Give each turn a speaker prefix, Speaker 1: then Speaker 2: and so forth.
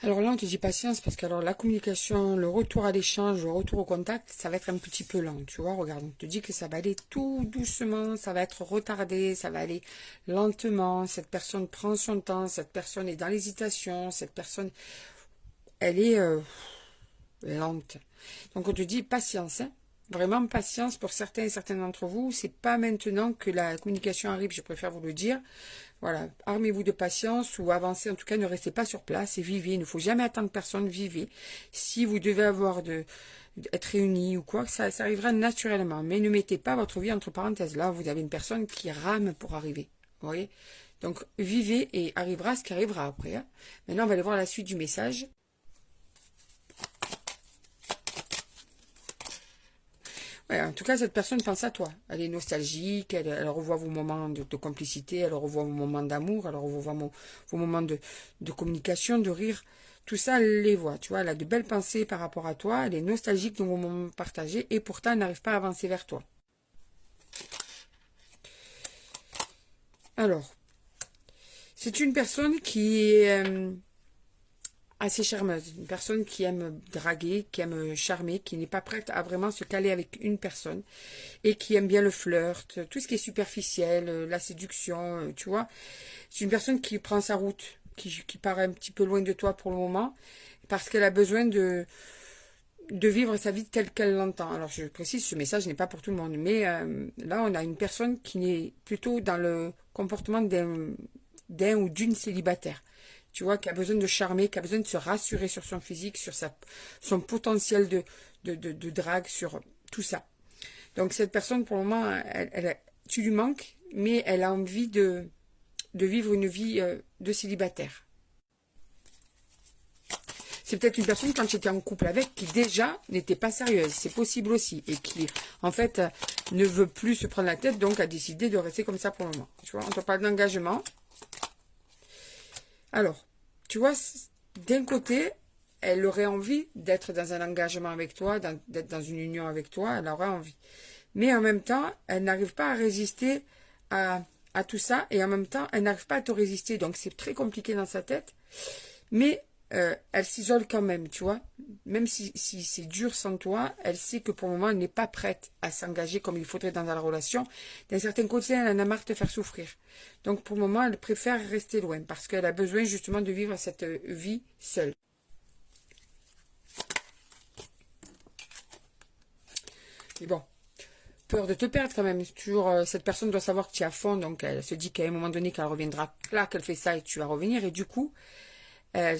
Speaker 1: Alors là, on te dit patience parce que alors la communication, le retour à l'échange, le retour au contact, ça va être un petit peu lent, tu vois. Regarde, on te dit que ça va aller tout doucement, ça va être retardé, ça va aller lentement. Cette personne prend son temps, cette personne est dans l'hésitation, cette personne, elle est lente. Donc on te dit patience, hein. Vraiment patience pour certains et certaines d'entre vous. C'est pas maintenant que la communication arrive, je préfère vous le dire. Voilà, armez-vous de patience ou avancez. En tout cas, ne restez pas sur place et vivez. Il ne faut jamais attendre personne, vivez. Si vous devez être réunis ou quoi, ça arrivera naturellement. Mais ne mettez pas votre vie entre parenthèses. Là, vous avez une personne qui rame pour arriver. Vous voyez? Donc, vivez et arrivera ce qui arrivera après, hein. Maintenant, on va aller voir la suite du message. Ouais, en tout cas, cette personne pense à toi. Elle est nostalgique, elle revoit vos moments de complicité, elle revoit vos moments d'amour, elle revoit vos moments de communication, de rire. Tout ça, elle les voit, tu vois. Elle a de belles pensées par rapport à toi, elle est nostalgique de vos moments partagés et pourtant, elle n'arrive pas à avancer vers toi. Alors, c'est une personne qui est assez charmeuse, une personne qui aime draguer, qui aime charmer, qui n'est pas prête à vraiment se caler avec une personne et qui aime bien le flirt, tout ce qui est superficiel, la séduction, tu vois. C'est une personne qui prend sa route, qui part un petit peu loin de toi pour le moment parce qu'elle a besoin de vivre sa vie telle qu'elle l'entend. Alors je précise, ce message n'est pas pour tout le monde, mais là on a une personne qui est plutôt dans le comportement d'un ou d'une célibataire. Tu vois, qui a besoin de charmer, qui a besoin de se rassurer sur son physique, sur son potentiel de drague, sur tout ça. Donc cette personne, pour le moment, tu lui manques, mais elle a envie de vivre une vie de célibataire. C'est peut-être une personne, quand j'étais en couple avec, qui déjà n'était pas sérieuse. C'est possible aussi. Et qui, en fait, ne veut plus se prendre la tête, donc a décidé de rester comme ça pour le moment. Tu vois, on te parle d'engagement. Alors, tu vois, d'un côté, elle aurait envie d'être dans un engagement avec toi, d'être dans une union avec toi, elle aurait envie. Mais en même temps, elle n'arrive pas à résister à tout ça, et en même temps, elle n'arrive pas à te résister. Donc, c'est très compliqué dans sa tête. Mais elle s'isole quand même, tu vois. Même si c'est dur sans toi, elle sait que pour le moment, elle n'est pas prête à s'engager comme il faudrait dans la relation. D'un certain côté, elle en a marre de te faire souffrir. Donc pour le moment, elle préfère rester loin parce qu'elle a besoin justement de vivre cette vie seule. Mais bon, peur de te perdre quand même. Toujours, cette personne doit savoir que tu es à fond, donc elle se dit qu'à un moment donné, qu'elle reviendra là, qu'elle fait ça et tu vas revenir. Et du coup, elle